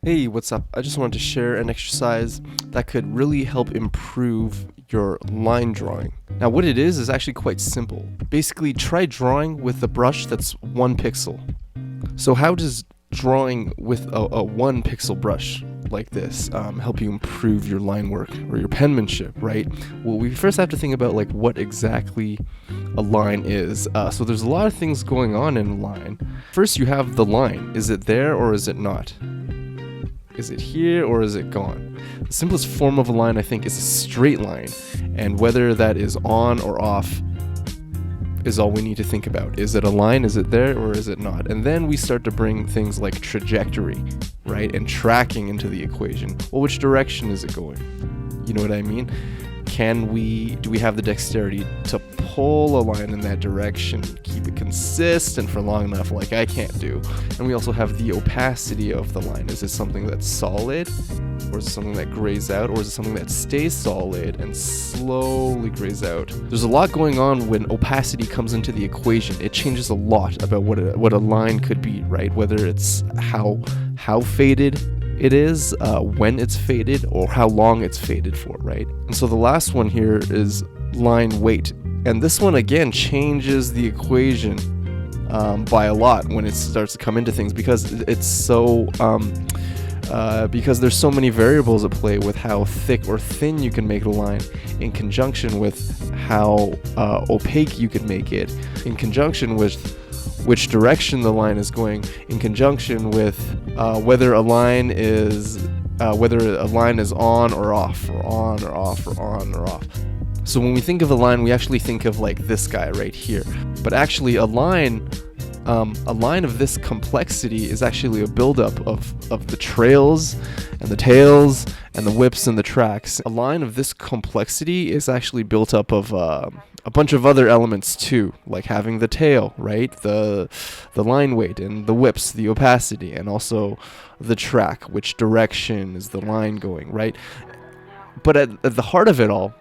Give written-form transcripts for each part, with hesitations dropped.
Hey, what's up? I just wanted to share an exercise that could really help improve your line drawing. Now, what it is actually quite simple. Basically, try drawing with a brush that's 1 pixel. So how does drawing with a 1 pixel brush like this help you improve your line work or your penmanship, right? Well, we first have to think about like what exactly a line is. So there's a lot of things going on in a line. First, you have the line. Is it there or is it not? Is it here or is it gone? The simplest form of a line, I think, is a straight line, and whether that is on or off is all we need to think about. Is it a line? Is it there or is it not? And then we start to bring things like trajectory, right, and tracking into the equation. Well, which direction is it going? You know what I mean? Do we have the dexterity to pull a line in that direction, keep it consistent for long enough, like I can't do? And we also have the opacity of the line. Is it something that's solid, or is it something that grays out, or is it something that stays solid and slowly grays out? There's a lot going on when opacity comes into the equation. It changes a lot about what a line could be, right? Whether it's how faded it is, when it's faded, or how long it's faded for, right? And so the last one here is line weight. And this one, again, changes the equation by a lot when it starts to come into things, because it's so... because there's so many variables at play with how thick or thin you can make the line, in conjunction with how opaque you can make it, in conjunction with which direction the line is going, in conjunction with whether a line is on or off, or on or off, or on or off. So when we think of a line, we actually think of like this guy right here. But actually a line of this complexity is actually a buildup of the trails and the tails and the whips and the tracks. A line of this complexity is actually built up of a bunch of other elements too, like having the tail, right? The line weight and the whips, the opacity, and also the track, which direction is the line going, right? But at the heart of it all,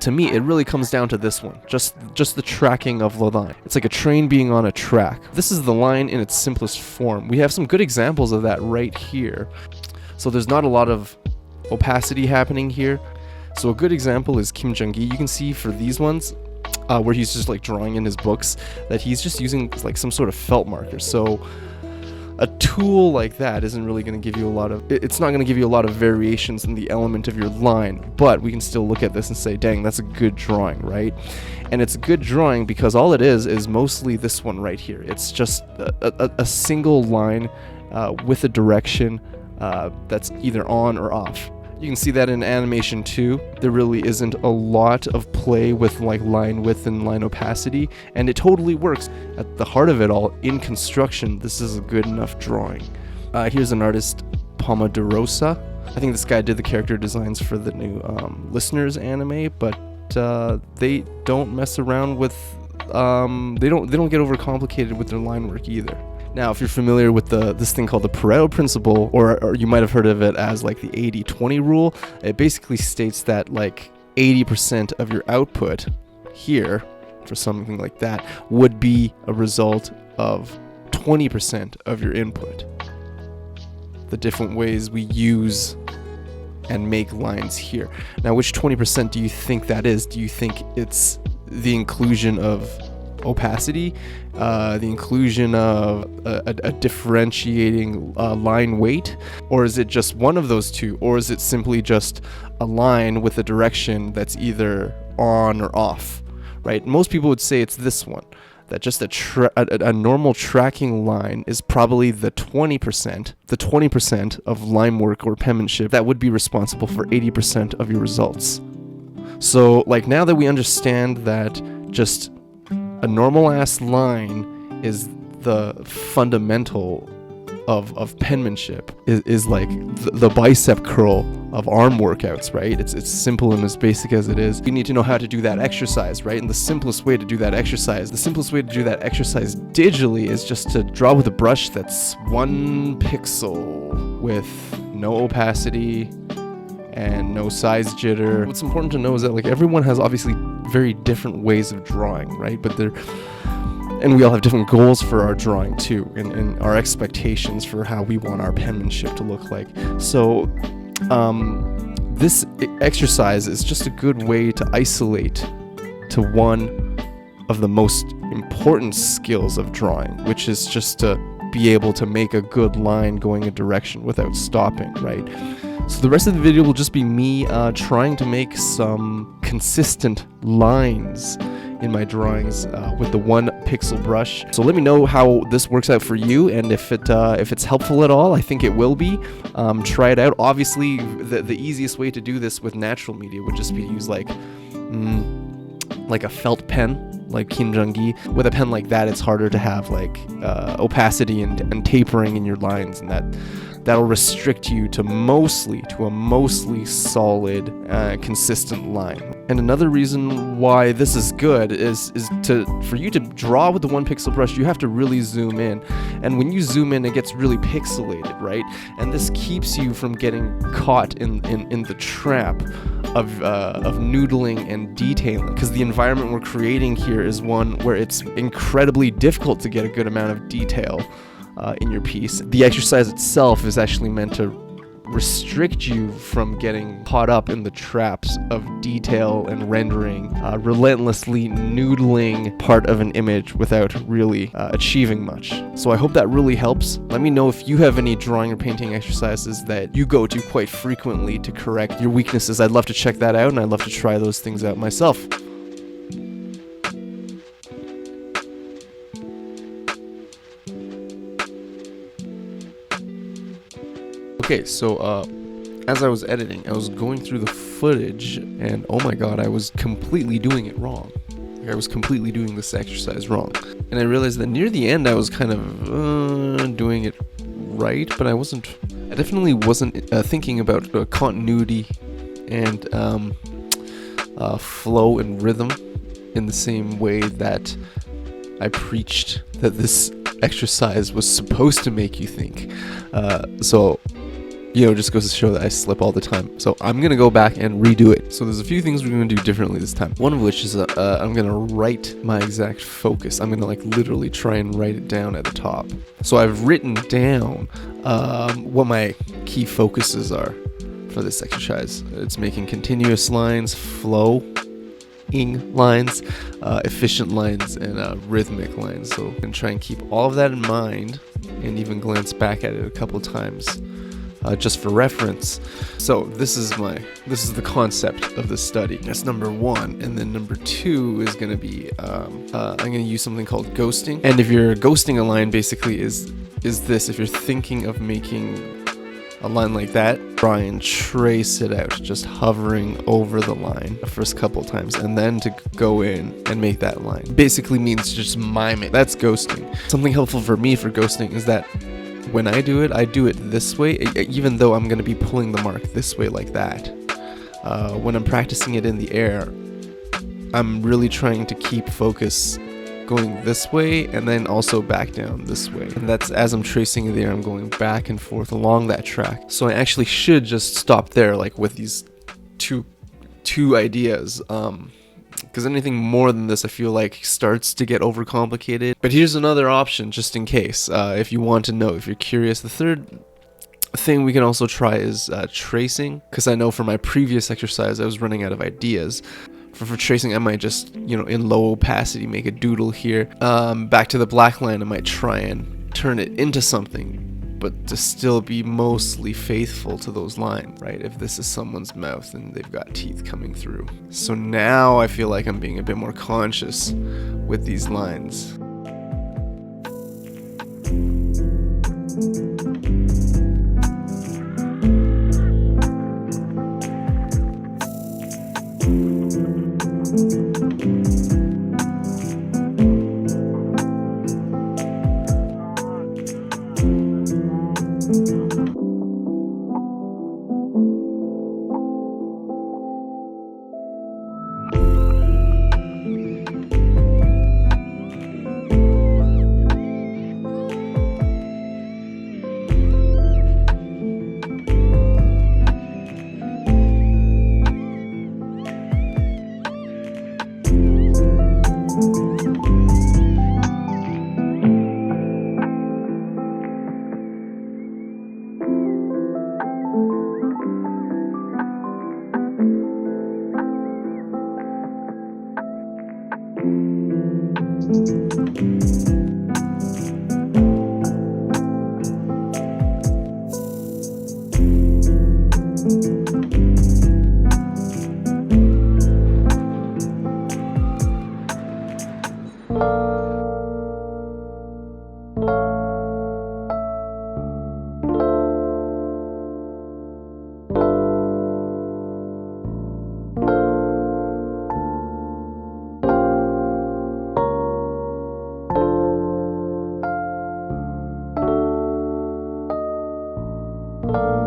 to me, it really comes down to this one, just the tracking of the line. It's like a train being on a track. This is the line in its simplest form. We have some good examples of that right here. So there's not a lot of opacity happening here. So a good example is Kim Jung-gi. You can see for these ones, where he's just like drawing in his books, that he's just using like some sort of felt marker. So a tool like that isn't really going to give you it's not going to give you a lot of variations in the element of your line, but we can still look at this and say, dang, that's a good drawing, right? And it's a good drawing because all it is mostly this one right here. It's just a single line with a direction that's either on or off. You can see that in animation too. There really isn't a lot of play with like line width and line opacity, and it totally works. At the heart of it all, in construction, this is a good enough drawing. Here's an artist, Pomodorosa. I think this guy did the character designs for the new Listeners anime, but they don't mess around with they don't get overcomplicated with their line work either. Now, if you're familiar with this thing called the Pareto principle, or you might have heard of it as like the 80-20 rule, it basically states that like 80% of your output here, for something like that, would be a result of 20% of your input. The different ways we use and make lines here. Now, which 20% do you think that is? Do you think it's the inclusion of opacity, the inclusion of a differentiating line weight, or is it just one of those two, or is it simply just a line with a direction that's either on or off, right? Most people would say it's this one, that just a normal tracking line is probably the 20% of line work or penmanship that would be responsible for 80% of your results. So like, now that we understand that just a normal ass line is the fundamental of penmanship, is like the bicep curl of arm workouts, right? It's simple and as basic as it is. You need to know how to do that exercise, right? And the simplest way to do that exercise digitally is just to draw with a brush that's 1 pixel with no opacity and no size jitter. What's important to know is that like everyone has obviously very different ways of drawing, right? But And we all have different goals for our drawing too, and our expectations for how we want our penmanship to look like. So this exercise is just a good way to isolate to one of the most important skills of drawing, which is just to be able to make a good line going a direction without stopping, right? So the rest of the video will just be me trying to make some consistent lines in my drawings with the 1 pixel brush. So let me know how this works out for you, and if it's helpful at all. I think it will be. Try it out. Obviously, the easiest way to do this with natural media would just be to use like a felt pen, like Kinjangi. With a pen like that, it's harder to have like opacity and tapering in your lines, and that'll restrict you to a mostly solid, consistent line. And another reason why this is good is for you to draw with the 1 pixel brush, you have to really zoom in. And when you zoom in, it gets really pixelated, right? And this keeps you from getting caught in the trap of noodling and detailing, because the environment we're creating here is one where it's incredibly difficult to get a good amount of detail in your piece. The exercise itself is actually meant to restrict you from getting caught up in the traps of detail and rendering, relentlessly noodling part of an image without really achieving much. So I hope that really helps. Let me know if you have any drawing or painting exercises that you go to quite frequently to correct your weaknesses. I'd love to check that out, and I'd love to try those things out myself. Okay, so as I was editing, I was going through the footage, and oh my god, I was completely doing it wrong. I was completely doing this exercise wrong. And I realized that near the end I was kind of doing it right, but I definitely wasn't thinking about continuity and flow and rhythm in the same way that I preached that this exercise was supposed to make you think. So just goes to show that I slip all the time. So I'm going to go back and redo it. So there's a few things we're going to do differently this time. One of which is I'm going to write my exact focus. I'm going to literally try and write it down at the top. So I've written down what my key focuses are for this exercise. It's making continuous lines, flowing lines, efficient lines, and rhythmic lines. So I'm going to try and keep all of that in mind and even glance back at it a couple times. Just for reference. So this is the concept of the study. That's number 1, and then number 2 is going to be I'm going to use something called ghosting. And if you're ghosting a line, basically is this: if you're thinking of making a line like that, try and trace it out, just hovering over the line the first couple times, and then to go in and make that line. Basically means just mime it. That's ghosting. Something helpful for me for ghosting is that when I do it this way, even though I'm going to be pulling the mark this way like that. When I'm practicing it in the air, I'm really trying to keep focus going this way and then also back down this way. And that's as I'm tracing in the air, I'm going back and forth along that track. So I actually should just stop there, with these two ideas. Because anything more than this, I feel like, starts to get overcomplicated. But here's another option, just in case, if you want to know, if you're curious. The third thing we can also try is tracing, because I know for my previous exercise, I was running out of ideas. For tracing, I might just, in low opacity, make a doodle here. Back to the black line, I might try and turn it into something, but to still be mostly faithful to those lines, right? If this is someone's mouth and they've got teeth coming through. So now I feel like I'm being a bit more conscious with these lines. you.